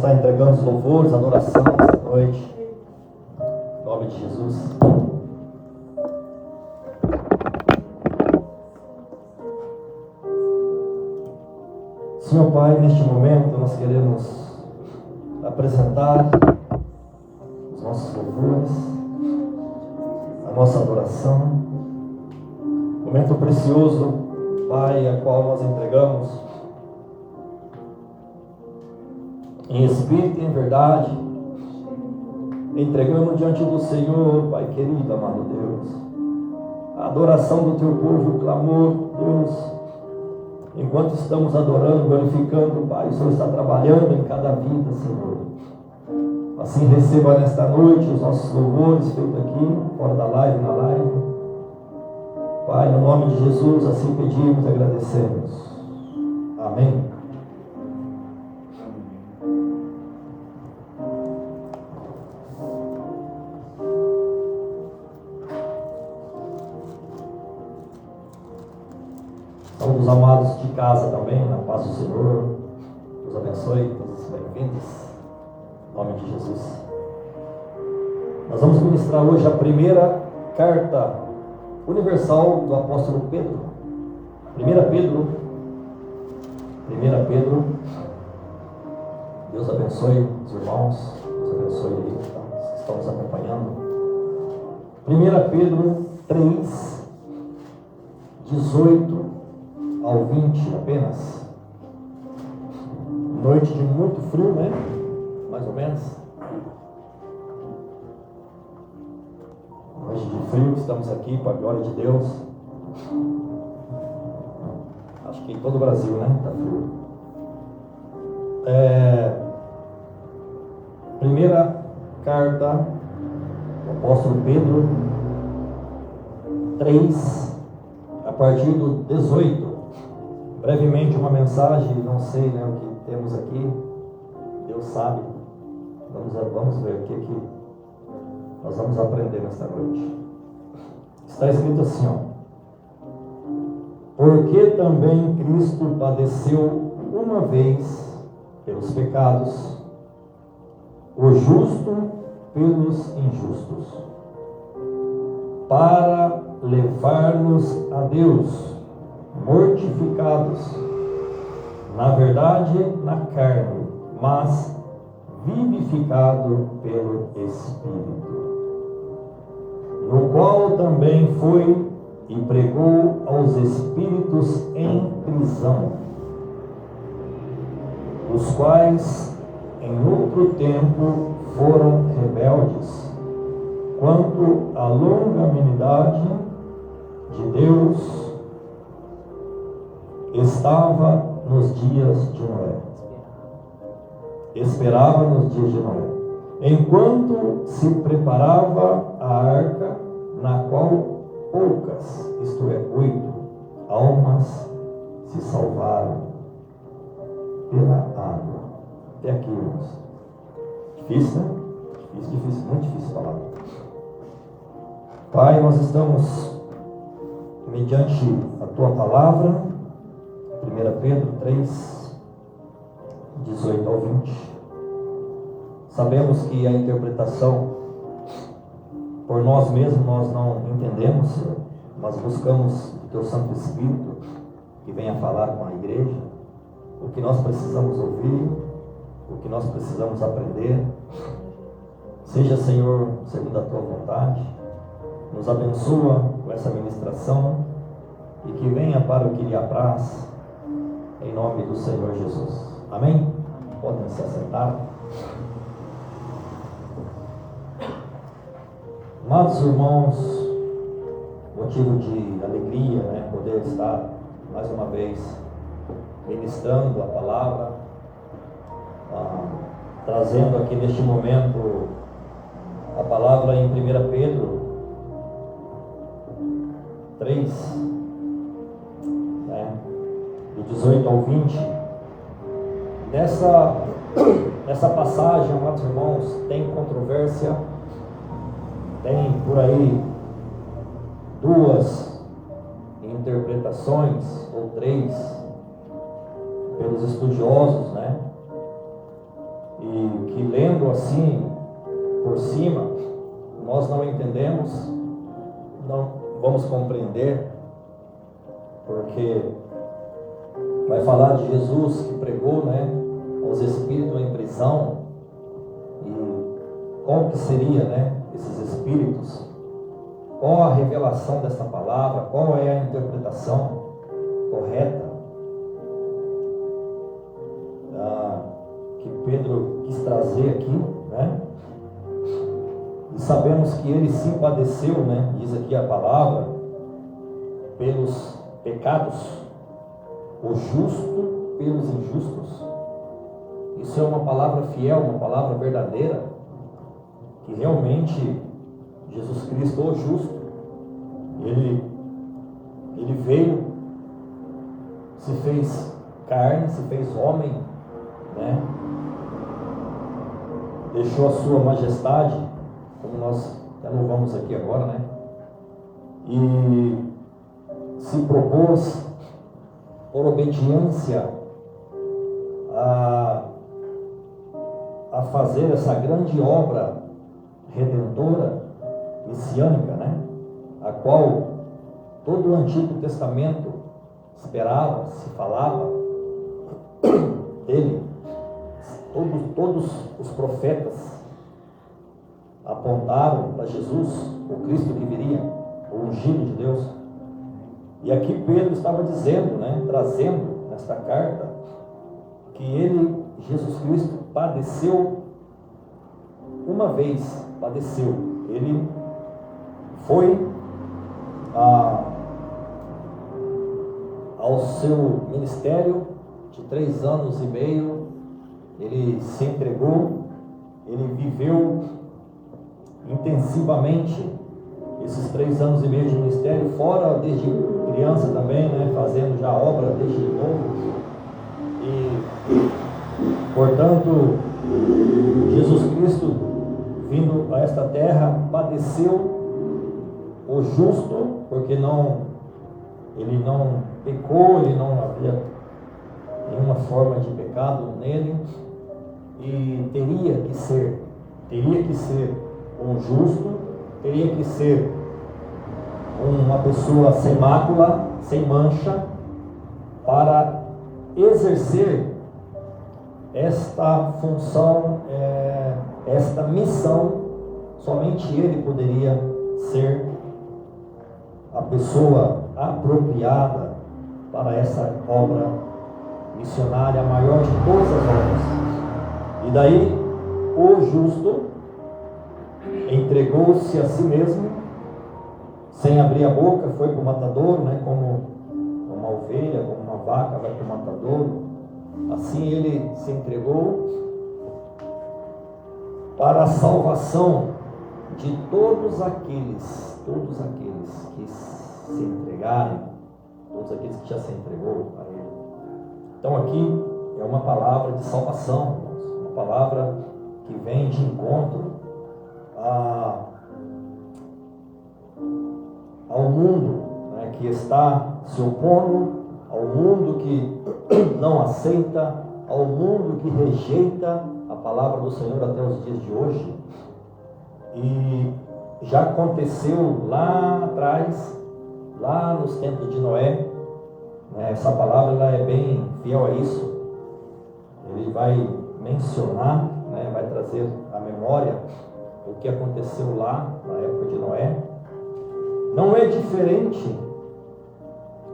estar entregando os louvores, a adoração esta noite. Em nome de Jesus. Senhor Pai, neste momento nós queremos apresentar os nossos louvores, a nossa adoração, momento precioso, Pai, a qual nós entregamos em espírito e em verdade, entregamos diante do Senhor, Pai querido, amado Deus, a adoração do Teu povo, o clamor, Deus, enquanto estamos adorando, glorificando, Pai, o Senhor está trabalhando em cada vida, Senhor. Assim receba nesta noite os nossos louvores feitos aqui, fora da live, na live. Pai, no nome de Jesus, assim pedimos e agradecemos. Amém. Os amados de casa também, na paz do Senhor, Deus abençoe, todos bem-vindos, em nome de Jesus. Nós vamos ministrar hoje a primeira carta universal do apóstolo Pedro. 1 Pedro, Deus abençoe os irmãos, Deus abençoe aí, que estão nos acompanhando. 1 Pedro 3, 18 ao 20 apenas. Noite de muito frio, né? Mais ou menos. Noite de frio, estamos aqui para a glória de Deus. Acho que em todo o Brasil, né? Está frio. Primeira carta do apóstolo Pedro 3, a partir do 18. Brevemente uma mensagem, não sei, né, o que temos aqui, Deus sabe. Vamos ver o que nós vamos aprender nesta noite. Está escrito assim, ó: porque também Cristo padeceu uma vez pelos pecados, o justo pelos injustos, para levar-nos a Deus, mortificados, na verdade na carne, mas vivificado pelo Espírito, no qual também foi e pregou aos espíritos em prisão, os quais em outro tempo foram rebeldes quanto à longanimidade de Deus, estava nos dias de Noé. Esperava nos dias de Noé, enquanto se preparava a arca, na qual poucas, isto é, 8 almas se salvaram pela água. Até aqui, irmãos. Difícil, né? Difícil, muito difícil falar. Pai, nós estamos mediante a Tua palavra, 1 Pedro 3, 18 ao 20. Sabemos que a interpretação por nós mesmos nós não entendemos, Senhor, mas buscamos o Teu Santo Espírito que venha falar com a igreja o que nós precisamos ouvir, o que nós precisamos aprender. Seja, Senhor, segundo a Tua vontade, nos abençoa com essa ministração e que venha para o que lhe apraz, em nome do Senhor Jesus. Amém? Podem se assentar. Amados irmãos, motivo de alegria, né, poder estar mais uma vez ministrando a palavra, trazendo aqui neste momento a palavra em 1 Pedro 3, né, do 18 ao 20. Nessa passagem, amados irmãos, tem controvérsia, tem por aí duas interpretações, ou três, pelos estudiosos, né? e que lendo assim por cima, nós não entendemos, não vamos compreender, porque vai falar de Jesus que pregou, né, aos espíritos em prisão, e como que seria, né, esses espíritos, qual a revelação dessa palavra, qual é a interpretação correta que Pedro quis trazer aqui, né? E sabemos que ele sim padeceu, né? Diz aqui a palavra, pelos pecados, o justo pelos injustos. Isso é uma palavra fiel, uma palavra verdadeira, que realmente Jesus Cristo, o justo, ele veio, se fez carne, se fez homem, né? Deixou a sua majestade, como nós já louvamos aqui agora, né? E se propôs, por obediência, a fazer essa grande obra redentora, messiânica, né? A qual todo o Antigo Testamento esperava, se falava dele. Todos os profetas apontaram para Jesus, o Cristo que viria, o ungido de Deus. E aqui Pedro estava dizendo, né, trazendo nesta carta, que ele, Jesus Cristo, padeceu uma vez, ele foi ao seu ministério de 3 anos e meio, ele se entregou, ele viveu intensivamente esses 3 anos e meio de ministério, fora desde criança também, né, fazendo já obra desde novo. E, portanto, Jesus Cristo, vindo a esta terra, padeceu o justo, porque ele não pecou, ele não havia nenhuma forma de pecado nele, e teria que ser um justo, teria que ser uma pessoa sem mácula, sem mancha, para exercer esta função, esta missão. Somente ele poderia ser a pessoa apropriada para essa obra missionária, a maior de todas as obras. E daí o justo entregou-se a si mesmo, sem abrir a boca, foi para o matadouro, né? Como uma ovelha, como uma vaca vai para o matadouro. Assim ele se entregou para a salvação de todos aqueles que se entregarem, todos aqueles que já se entregou a ele. Então aqui é uma palavra de salvação, uma palavra que vem de encontro ao mundo, né, que está se opondo, ao mundo que não aceita, ao mundo que rejeita a palavra do Senhor até os dias de hoje. E já aconteceu lá atrás, lá nos tempos de Noé, né, essa palavra ela é bem fiel a isso. Ele vai mencionar, né, vai trazer à memória o que aconteceu lá na época de Noé. Não é diferente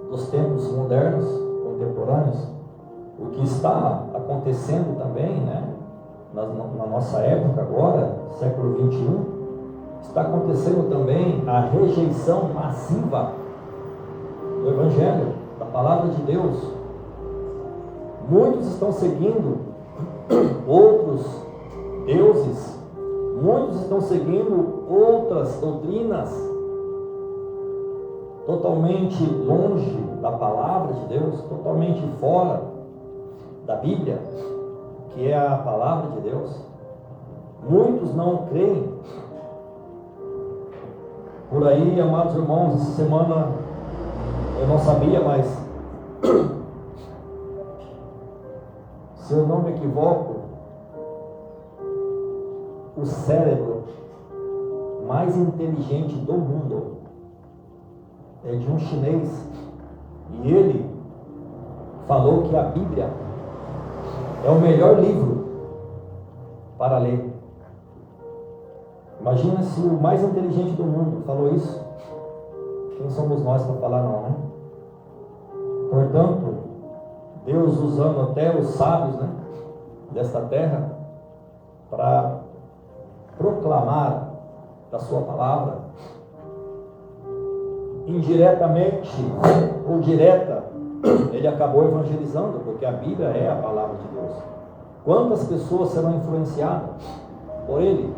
dos tempos modernos, contemporâneos, o que está acontecendo também, né, na nossa época agora, século 21, está acontecendo também a rejeição massiva do Evangelho, da Palavra de Deus. Muitos estão seguindo outros deuses, muitos estão seguindo outras doutrinas, totalmente longe da palavra de Deus, totalmente fora da Bíblia, que é a palavra de Deus. Muitos não creem. Por aí, amados irmãos, essa semana eu não sabia, mas se eu não me equivoco, o cérebro mais inteligente do mundo é de um chinês, e ele falou que a Bíblia é o melhor livro para ler. Imagina se o mais inteligente do mundo falou isso. Quem somos nós para falar não, né? Portanto, Deus usando até os sábios, né, desta terra para proclamar da sua palavra, indiretamente ou direta, ele acabou evangelizando, porque a Bíblia é a palavra de Deus. Quantas pessoas serão influenciadas por ele?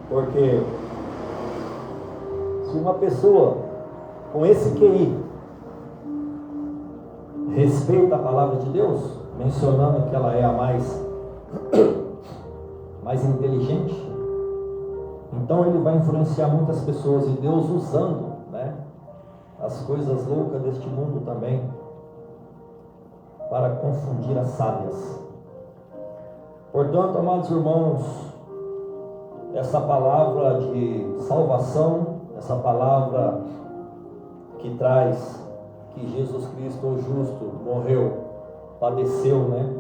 Porque se uma pessoa com esse QI respeita a palavra de Deus, mencionando que ela é a mais inteligente, então ele vai influenciar muitas pessoas, e Deus usando, né, as coisas loucas deste mundo também para confundir as sábias. Portanto, amados irmãos, essa palavra de salvação, essa palavra que traz que Jesus Cristo, o justo, morreu, padeceu, né,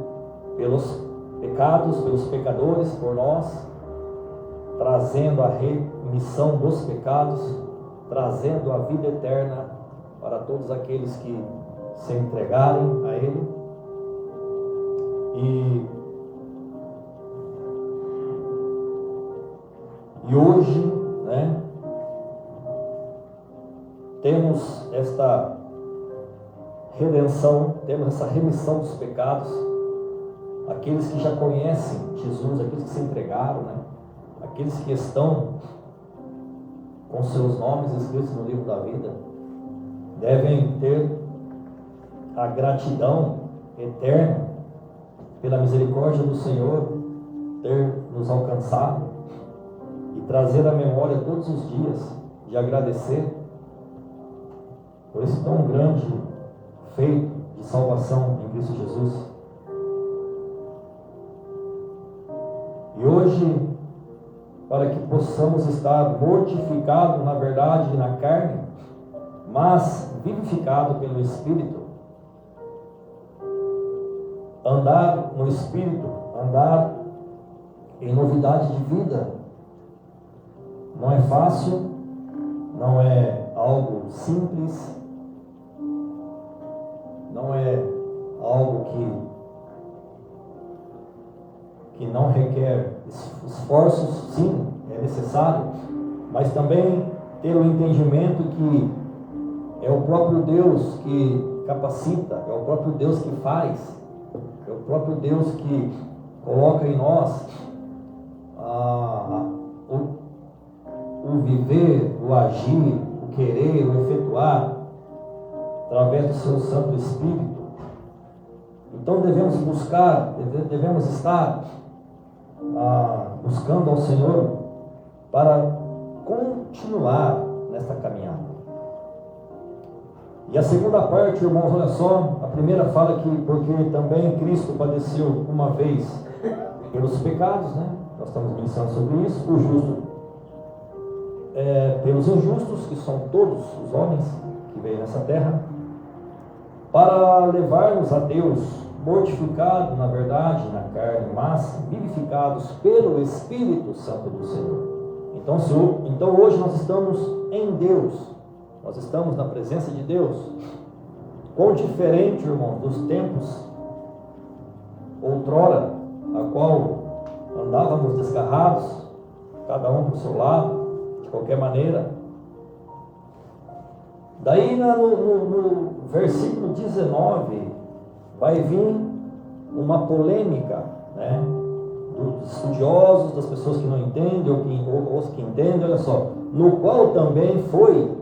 pelos pecados, pelos pecadores, por nós, trazendo a remissão dos pecados, trazendo a vida eterna para todos aqueles que se entregarem a Ele. E hoje, né, temos esta redenção, temos essa remissão dos pecados. Aqueles que já conhecem Jesus, aqueles que se entregaram, né, aqueles que estão com seus nomes escritos no livro da vida, devem ter a gratidão eterna pela misericórdia do Senhor ter nos alcançado, e trazer à memória todos os dias de agradecer por esse tão grande feito de salvação em Cristo Jesus. E hoje, para que possamos estar mortificados, na verdade, na carne, mas vivificados pelo Espírito, andar no Espírito, andar em novidade de vida, não é fácil, não é algo simples, não é algo que não requer esforços. Sim, é necessário, mas também ter o entendimento que é o próprio Deus que capacita, é o próprio Deus que faz, é o próprio Deus que coloca em nós o viver, o agir, o querer, o efetuar, através do seu Santo Espírito. Então devemos buscar, devemos estar buscando ao Senhor para continuar nesta caminhada. E a segunda parte, irmãos, olha só, a primeira fala que porque também Cristo padeceu uma vez pelos pecados, né? Nós estamos pensando sobre isso, o justo pelos injustos, que são todos os homens que veio nessa terra, para levar-nos a Deus, mortificados, na verdade, na carne, mas vivificados pelo Espírito Santo do Senhor. Então hoje nós estamos em Deus, nós estamos na presença de Deus. Quão diferente, irmão, dos tempos outrora, a qual andávamos desgarrados, cada um para o seu lado, de qualquer maneira. Daí no versículo 19 vai vir uma polêmica, né, dos estudiosos, das pessoas que não entendem ou os que entendem. Olha só, no qual também foi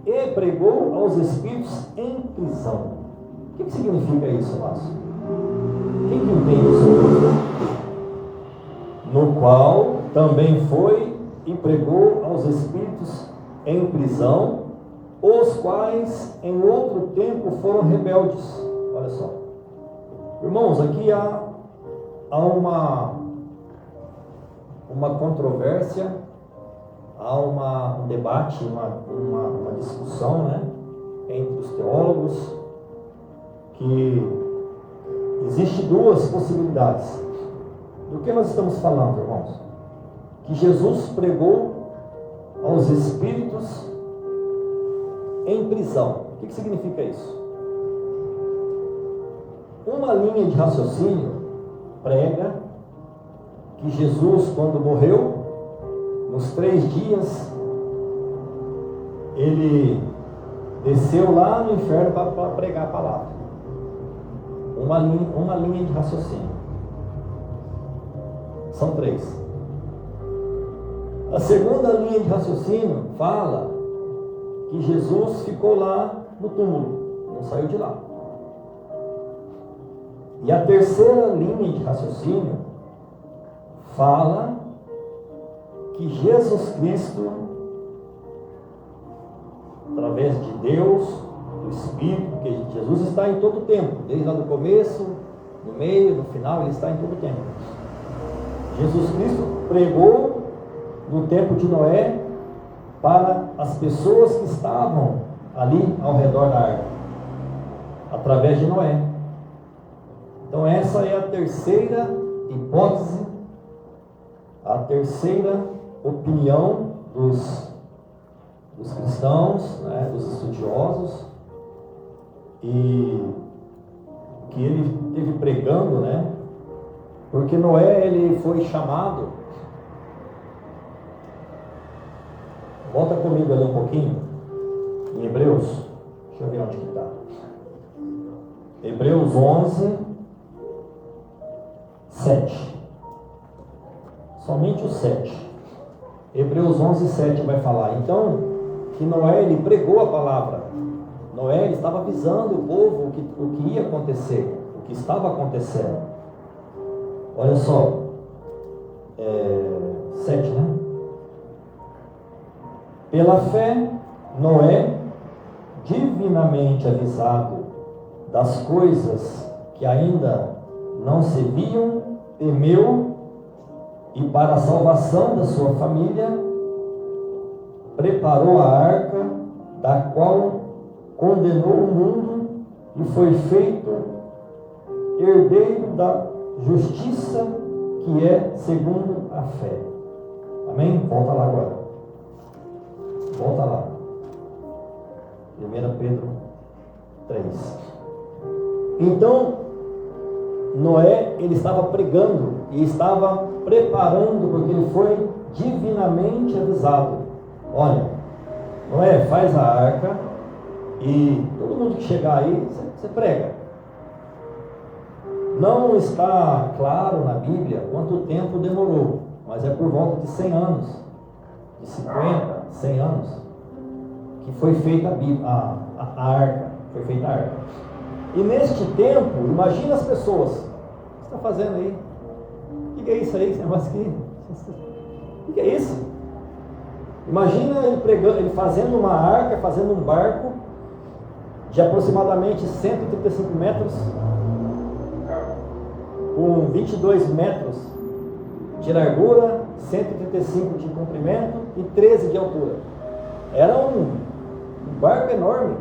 e pregou aos espíritos em prisão. O que significa isso, Márcio? Quem que entende isso? No qual também foi e pregou aos espíritos em prisão, os quais em outro tempo foram rebeldes. Olha só, irmãos, aqui há uma controvérsia, há um debate, uma discussão, né, entre os teólogos, que existe duas possibilidades. Do que nós estamos falando, irmãos? Que Jesus pregou aos espíritos em prisão. O que significa isso? Uma linha de raciocínio prega que Jesus, quando morreu, nos 3 dias, ele desceu lá no inferno para pregar a palavra. Uma linha de raciocínio. São 3. A segunda linha de raciocínio fala que Jesus ficou lá no túmulo, não saiu de lá. E a terceira linha de raciocínio fala que Jesus Cristo, através de Deus, do Espírito, porque Jesus está em todo o tempo, desde lá do começo, no meio, no final, ele está em todo o tempo. Jesus Cristo pregou no tempo de Noé para as pessoas que estavam ali ao redor da arca, através de Noé. Então essa é a terceira hipótese, a terceira opinião dos cristãos, né, dos estudiosos, e que ele esteve pregando, né, porque Noé, ele foi chamado. Volta comigo ali um pouquinho, em Hebreus, deixa eu ver onde que está. Hebreus 11, 7. Somente o 7. Hebreus 11, 7 vai falar. Então, que Noé, ele pregou a palavra. Noé, ele estava avisando o povo o que ia acontecer, o que estava acontecendo. Olha só, 7, né? Pela fé, Noé, divinamente avisado das coisas que ainda não se viam, temeu, e para a salvação da sua família, preparou a arca, da qual condenou o mundo e foi feito herdeiro da justiça, que é segundo a fé. Amém? Volta lá agora. Volta lá. 1 Pedro 3. Então, Noé, ele estava pregando e estava preparando, porque ele foi divinamente avisado. Olha, Noé, faz a arca e todo mundo que chegar aí, você prega. Não está claro na Bíblia quanto tempo demorou, mas é por volta de 100 anos, de 50, 100 anos, que foi feita a arca, foi feita a arca. E neste tempo, imagina as pessoas, o que você está fazendo aí? O que é isso aí, esse negócio aqui? O que é isso? Imagina ele pregando, ele fazendo uma arca, fazendo um barco de aproximadamente 135 metros, com 22 metros de largura, 135 de comprimento e 13 de altura. Era um barco enorme,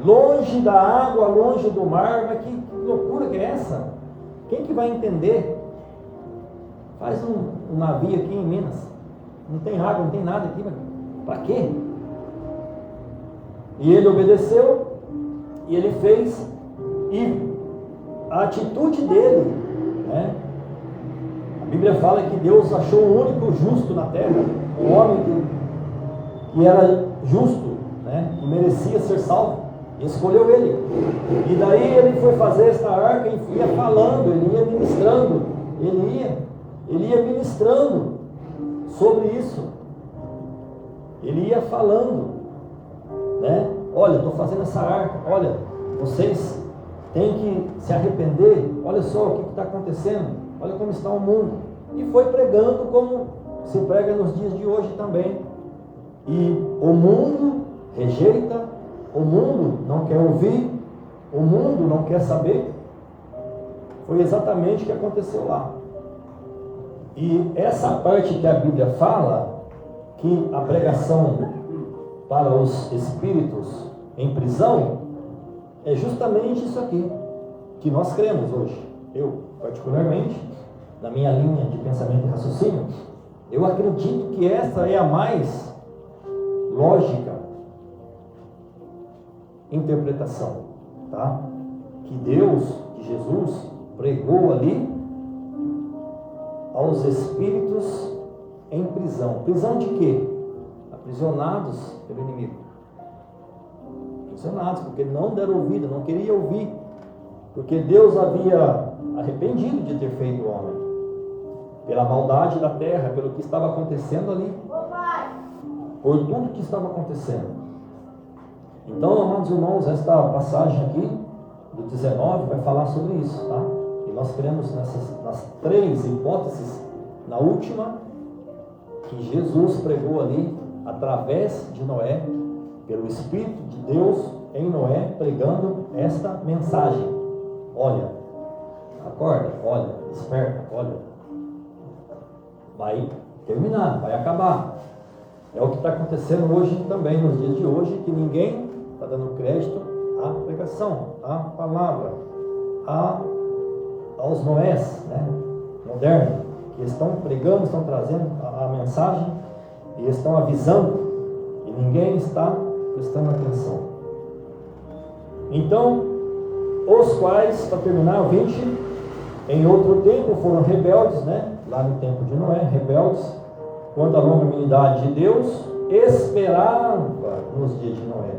longe da água, longe do mar. Mas que loucura que é essa? Quem que vai entender? Faz um navio aqui em Minas, não tem água, não tem nada aqui, mas para quê? E ele obedeceu, e ele fez, e a atitude dele, né? A Bíblia fala que Deus achou o único justo na terra, um homem que era justo, né? Que merecia ser salvo, e escolheu ele. E daí ele foi fazer esta arca e ia falando, ele ia ministrando, ele ia ministrando sobre isso, ele ia falando, né? Olha, estou fazendo essa arca, olha, vocês têm que se arrepender, olha só o que está acontecendo, olha como está o mundo. E foi pregando como se prega nos dias de hoje também. E o mundo rejeita, o mundo não quer ouvir, o mundo não quer saber. Foi exatamente o que aconteceu lá. E essa parte que a Bíblia fala, que a pregação para os espíritos em prisão, é justamente isso aqui, que nós cremos hoje. Eu, particularmente, na minha linha de pensamento e raciocínio, eu acredito que essa é a mais lógica interpretação, tá? Que Deus, que Jesus pregou ali aos espíritos em prisão. Prisão de quê? Aprisionados pelo inimigo. Aprisionados, porque não deram ouvido, não queriam ouvir. Porque Deus havia arrependido de ter feito o homem. Pela maldade da terra, pelo que estava acontecendo ali. Por tudo que estava acontecendo. Então, amados irmãos, esta passagem aqui, do 19, vai falar sobre isso, tá? E nós cremos nas três hipóteses, na última, que Jesus pregou ali, através de Noé, pelo Espírito de Deus em Noé, pregando esta mensagem. Olha, acorda, olha, desperta, olha. Vai terminar, vai acabar. É o que está acontecendo hoje também, nos dias de hoje, que ninguém está dando crédito à pregação, à palavra, aos Noés, né, modernos, que estão pregando, estão trazendo a mensagem e estão avisando, e ninguém está prestando atenção. Então, os quais, para terminar, 20, em outro tempo foram rebeldes, né, lá no tempo de Noé, rebeldes, quando a longanimidade de Deus esperava nos dias de Noé,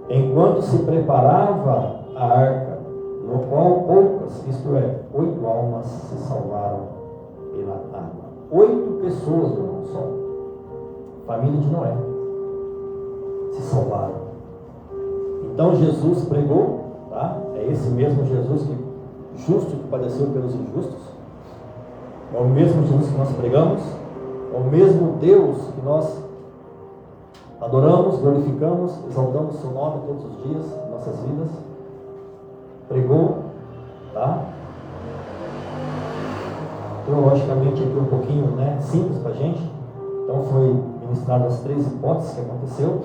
enquanto se preparava a arca, no qual poucas, isto é, 8 almas se salvaram pela água. 8 pessoas, irmão, só. Família de Noé se salvaram. Então Jesus pregou, tá? É esse mesmo Jesus que justo que padeceu pelos injustos. É o mesmo Jesus que nós pregamos. É o mesmo Deus que nós adoramos, glorificamos, exaltamos o seu nome todos os dias em nossas vidas. Pregou, tá? Teologicamente aqui um pouquinho, né, simples para a gente. Então foi ministrado as 3 hipóteses que aconteceu.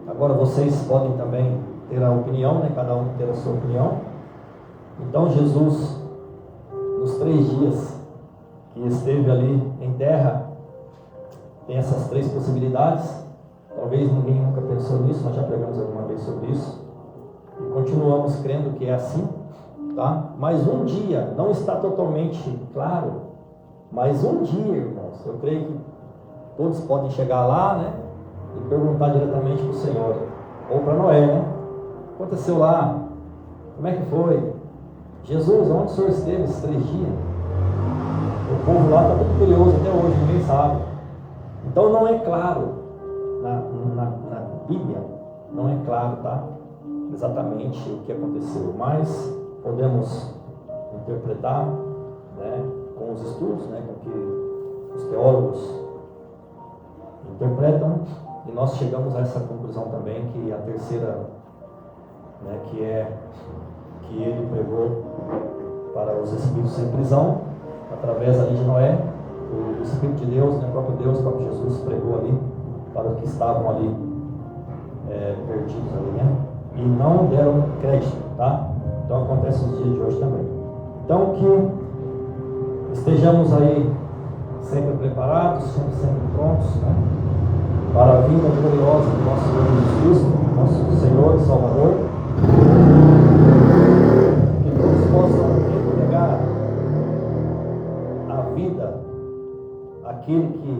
Agora vocês podem também ter a opinião, né, cada um ter a sua opinião. Então Jesus, nos 3 dias que esteve ali em terra, tem essas 3 possibilidades. Talvez ninguém nunca pensou nisso, nós já pregamos alguma vez sobre isso. E continuamos crendo que é assim, tá? Mas um dia, não está totalmente claro, mas um dia, irmãos, eu creio que todos podem chegar lá, né? E perguntar diretamente para o Senhor, ou para Noé, né? Aconteceu lá, como é que foi? Jesus, onde o Senhor esteve esses 3 dias? O povo lá está muito curioso até hoje, ninguém sabe. Então não é claro, na Bíblia, não é claro, tá? Exatamente o que aconteceu, mas podemos interpretar, né, com os estudos, né, com que os teólogos interpretam, e nós chegamos a essa conclusão também, que a terceira, né, que é que ele pregou para os espíritos em prisão, através ali de Noé, o Espírito de Deus, né, o próprio Deus, o próprio Jesus pregou ali para os que estavam ali perdidos ali, né? E não deram crédito, tá? Então acontece nos dias de hoje também. Então que estejamos aí sempre preparados, sempre prontos, né? Para a vinda gloriosa do nosso Senhor Jesus Cristo, nosso Senhor e Salvador, que todos possam entregar a vida àquele que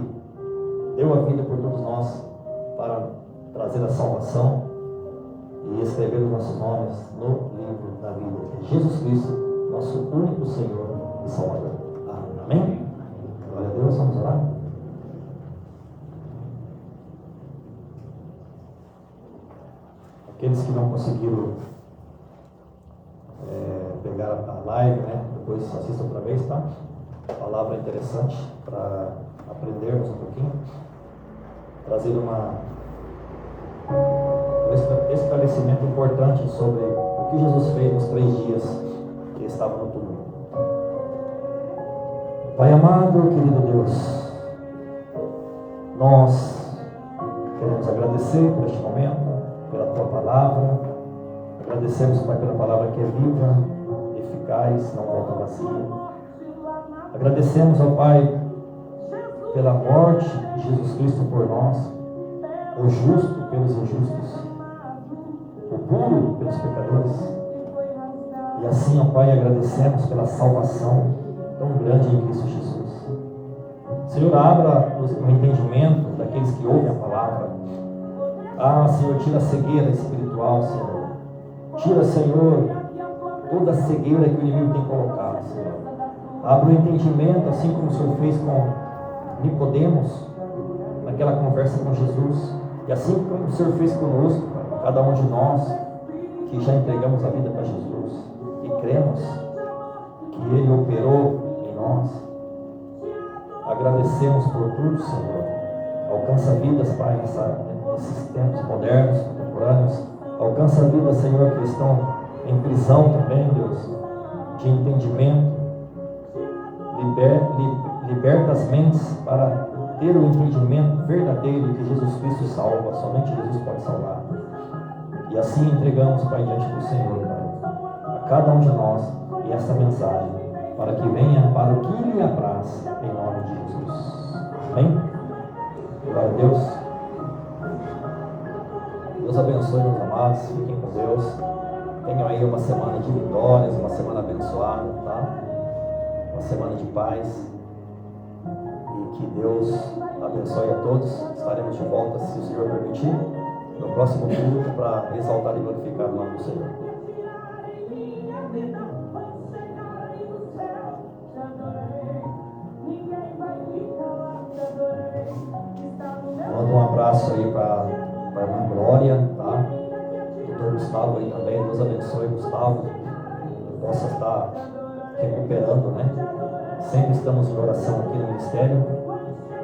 deu a vida por todos nós para trazer a salvação e escrever os nossos nomes no livro da vida, que é Jesus Cristo, nosso único Senhor e Salvador. Amém? Glória a Deus, vamos orar. Aqueles que não conseguiram pegar a live, né, depois assistam outra vez, tá? Palavra interessante para aprendermos um pouquinho, trazer um esclarecimento importante sobre o que Jesus fez nos 3 dias que ele estava no túmulo. Pai amado, querido Deus, nós queremos agradecer por este momento, pela Tua palavra. Agradecemos, Pai, pela palavra que é viva, eficaz, não volta vazia. Agradecemos, ó Pai, pela morte de Jesus Cristo por nós, o justo pelos injustos, o puro pelos pecadores. E assim, ó Pai, agradecemos pela salvação tão grande em Cristo Jesus. Senhor, abra o entendimento daqueles que ouvem a palavra. Senhor, tira a cegueira espiritual, Senhor. Tira, Senhor, toda a cegueira que o inimigo tem colocado, Senhor. Abra o entendimento, assim como o Senhor fez com Nicodemos, naquela conversa com Jesus. E assim como o Senhor fez conosco, Pai, cada um de nós que já entregamos a vida para Jesus e cremos que Ele operou em nós. Agradecemos por tudo, Senhor. Alcança vidas, Pai, nesses tempos modernos, contemporâneos. Alcança vidas, Senhor, que estão em prisão também, Deus, de entendimento. Liberta as mentes para ter o entendimento verdadeiro que Jesus Cristo salva. Somente Jesus pode salvar. E assim entregamos, Pai, diante do Senhor, Pai, a cada um de nós e esta mensagem, para que venha para o que lhe apraz, em nome de Jesus. Amém? Glória a Deus. Deus abençoe, meus amados. Fiquem com Deus. Tenham aí uma semana de vitórias, uma semana abençoada, tá? Uma semana de paz. E que Deus abençoe a todos. Estaremos de volta, se o Senhor permitir, no próximo culto, para exaltar e glorificar o nome do Senhor. Manda um abraço aí para a irmã Glória, tá? Doutor Gustavo aí também. Deus abençoe, Gustavo. Possa estar recuperando, né? Sempre estamos em oração aqui no ministério,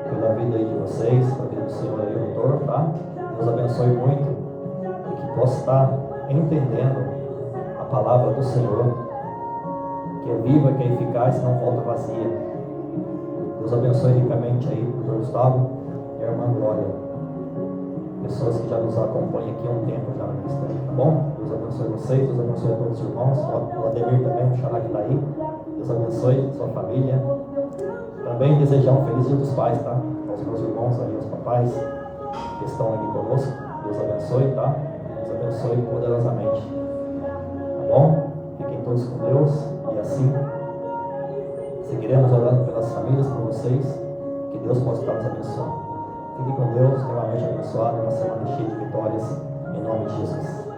pela vida aí de vocês, pela vida do Senhor aí, doutor, tá? Deus abençoe muito e que possa estar entendendo a palavra do Senhor, que é viva, que é eficaz e não volta vazia. Deus abençoe ricamente aí, doutor Gustavo e a irmã Glória. Pessoas que já nos acompanham aqui há um tempo já no ministério, tá bom? Deus abençoe vocês, Deus abençoe a todos os irmãos, o Ademir também, o Xará que está aí. Deus abençoe sua família. Também desejar um feliz dia dos pais, tá? Aos meus irmãos aí, aos papais que estão aqui conosco. Deus abençoe, tá? Deus abençoe poderosamente. Tá bom? Fiquem todos com Deus e assim seguiremos orando pelas famílias, por vocês. Que Deus possa estar nos abençoando. Fique com Deus, extremamente abençoado, uma semana cheia de vitórias, em nome de Jesus.